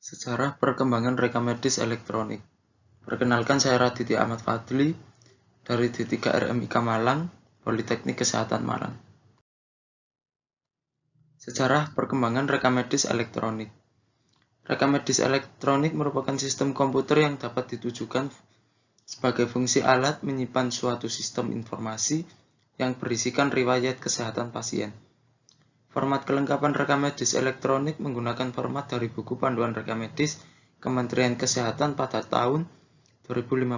Sejarah perkembangan rekam medis elektronik. Perkenalkan, saya Raditya Ahmad Fadli dari D3 RMIK Malang, Politeknik Kesehatan Malang. Sejarah perkembangan rekam medis elektronik. Rekam medis elektronik merupakan sistem komputer yang dapat ditujukan sebagai fungsi alat menyimpan suatu sistem informasi yang berisikan riwayat kesehatan pasien. Format kelengkapan rekam medis elektronik menggunakan format dari buku panduan rekam medis Kementerian Kesehatan pada tahun 2015.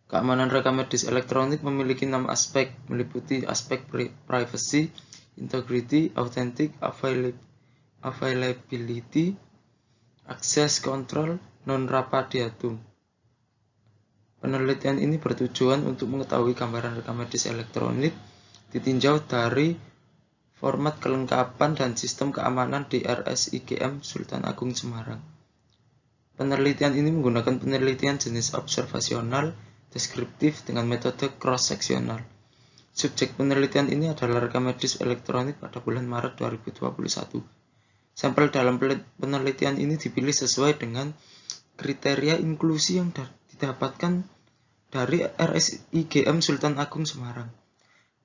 Keamanan rekam medis elektronik memiliki 6 aspek, meliputi aspek privacy, integrity, authentic, availability, access control, non-rapadiatum. Penelitian ini bertujuan untuk mengetahui gambaran rekam medis elektronik ditinjau dari format kelengkapan dan sistem keamanan di RSIGM Sultan Agung Semarang. Penelitian ini menggunakan penelitian jenis observasional deskriptif dengan metode cross-seksional. Subjek penelitian ini adalah rekam medis elektronik pada bulan Maret 2021. Sampel dalam penelitian ini dipilih sesuai dengan kriteria inklusi yang didapatkan dari RSIGM Sultan Agung Semarang.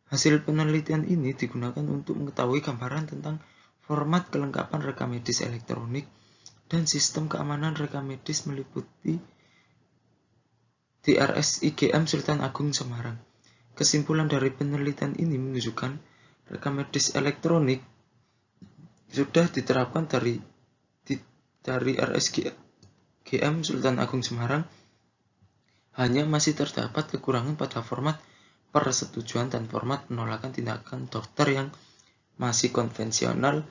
Hasil penelitian ini digunakan untuk mengetahui gambaran tentang format kelengkapan rekam medis elektronik dan sistem keamanan rekam medis meliputi di RSIGM Sultan Agung Semarang. Kesimpulan dari penelitian ini menunjukkan rekam medis elektronik sudah diterapkan dari RSIGM Sultan Agung Semarang, hanya masih terdapat kekurangan pada format persetujuan dan format penolakan tindakan dokter yang masih konvensional,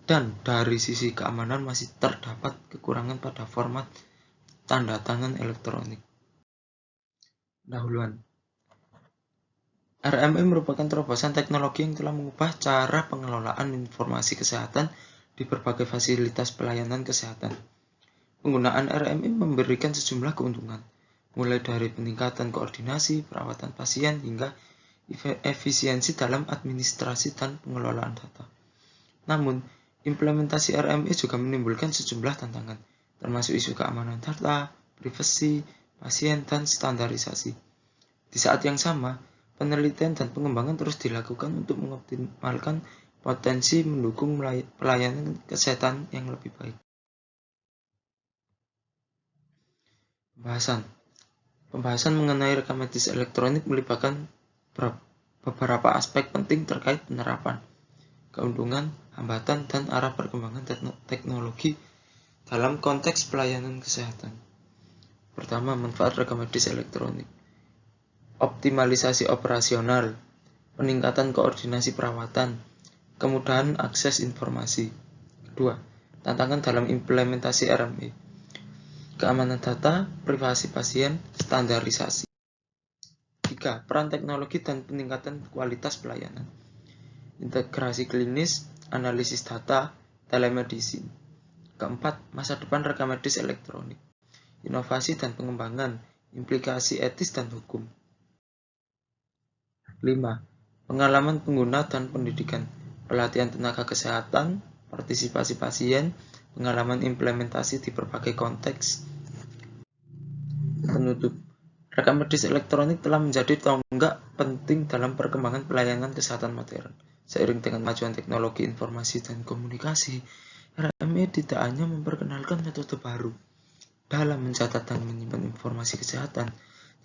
dan dari sisi keamanan masih terdapat kekurangan pada format tanda tangan elektronik. Pendahuluan. RMI merupakan terobosan teknologi yang telah mengubah cara pengelolaan informasi kesehatan di berbagai fasilitas pelayanan kesehatan. Penggunaan RMI memberikan sejumlah keuntungan, mulai dari peningkatan koordinasi, perawatan pasien, hingga efisiensi dalam administrasi dan pengelolaan data. Namun, implementasi RMI juga menimbulkan sejumlah tantangan, termasuk isu keamanan data, privasi, pasien, dan standarisasi. Di saat yang sama, penelitian dan pengembangan terus dilakukan untuk mengoptimalkan potensi mendukung pelayanan kesehatan yang lebih baik. Pembahasan mengenai rekam medis elektronik melibatkan beberapa aspek penting terkait penerapan, keuntungan, hambatan, dan arah perkembangan teknologi dalam konteks pelayanan kesehatan. Pertama, manfaat rekam medis elektronik. Optimalisasi operasional, peningkatan koordinasi perawatan, kemudahan akses informasi. Kedua, tantangan dalam implementasi RMI. Keamanan data, privasi pasien, standarisasi. 3. Peran teknologi dan peningkatan kualitas pelayanan. Integrasi klinis, analisis data, telemedicine. Keempat, masa depan rekam medis elektronik. Inovasi dan pengembangan, implikasi etis dan hukum. 5. Pengalaman pengguna dan pendidikan, pelatihan tenaga kesehatan, partisipasi pasien, pengalaman implementasi di berbagai konteks. Penutup. Rekam medis elektronik telah menjadi tonggak penting dalam perkembangan pelayanan kesehatan modern. Seiring dengan kemajuan teknologi informasi dan komunikasi, RMI tidak hanya memperkenalkan metode baru dalam mencatat dan menyimpan informasi kesehatan,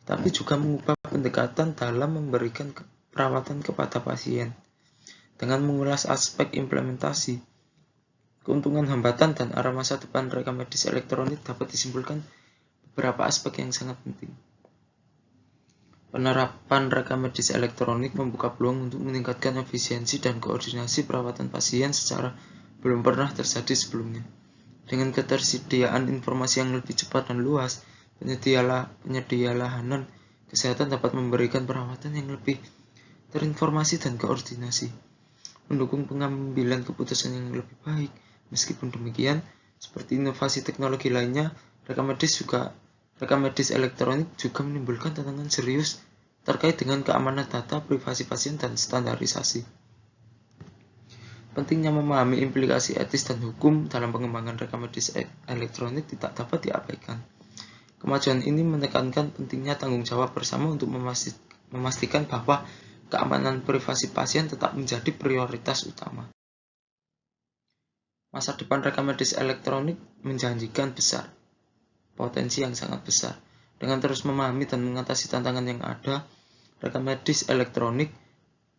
tetapi juga mengubah pendekatan dalam memberikan perawatan kepada pasien. Dengan mengulas aspek implementasi, keuntungan, hambatan, dan arah masa depan rekam medis elektronik, dapat disimpulkan beberapa aspek yang sangat penting. Penerapan rekam medis elektronik membuka peluang untuk meningkatkan efisiensi dan koordinasi perawatan pasien secara belum pernah terjadi sebelumnya. Dengan ketersediaan informasi yang lebih cepat dan luas, penyedia layanan kesehatan dapat memberikan perawatan yang lebih terinformasi dan koordinasi, mendukung pengambilan keputusan yang lebih baik. Meskipun demikian, seperti inovasi teknologi lainnya, rekam medis elektronik juga menimbulkan tantangan serius terkait dengan keamanan data, privasi pasien, dan standarisasi. Pentingnya memahami implikasi etis dan hukum dalam pengembangan rekam medis elektronik tidak dapat diabaikan. Kemajuan ini menekankan pentingnya tanggung jawab bersama untuk memastikan bahwa keamanan privasi pasien tetap menjadi prioritas utama. Masa depan rekam medis elektronik menjanjikan besar, potensi yang sangat besar. Dengan terus memahami dan mengatasi tantangan yang ada, rekam medis elektronik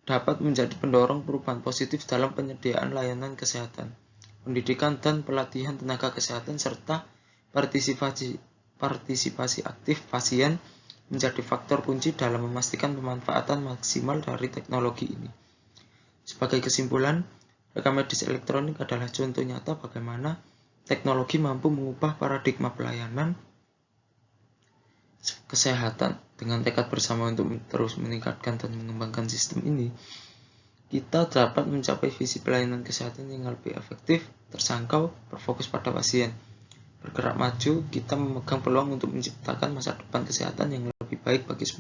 dapat menjadi pendorong perubahan positif dalam penyediaan layanan kesehatan, pendidikan dan pelatihan tenaga kesehatan, serta partisipasi aktif pasien menjadi faktor kunci dalam memastikan pemanfaatan maksimal dari teknologi ini. Sebagai kesimpulan, rekam medis elektronik adalah contoh nyata bagaimana teknologi mampu mengubah paradigma pelayanan kesehatan. Dengan tekad bersama untuk terus meningkatkan dan mengembangkan sistem ini, kita dapat mencapai visi pelayanan kesehatan yang lebih efektif, terjangkau, berfokus pada pasien. Bergerak maju, kita memegang peluang untuk menciptakan masa depan kesehatan yang lebih baik bagi semua.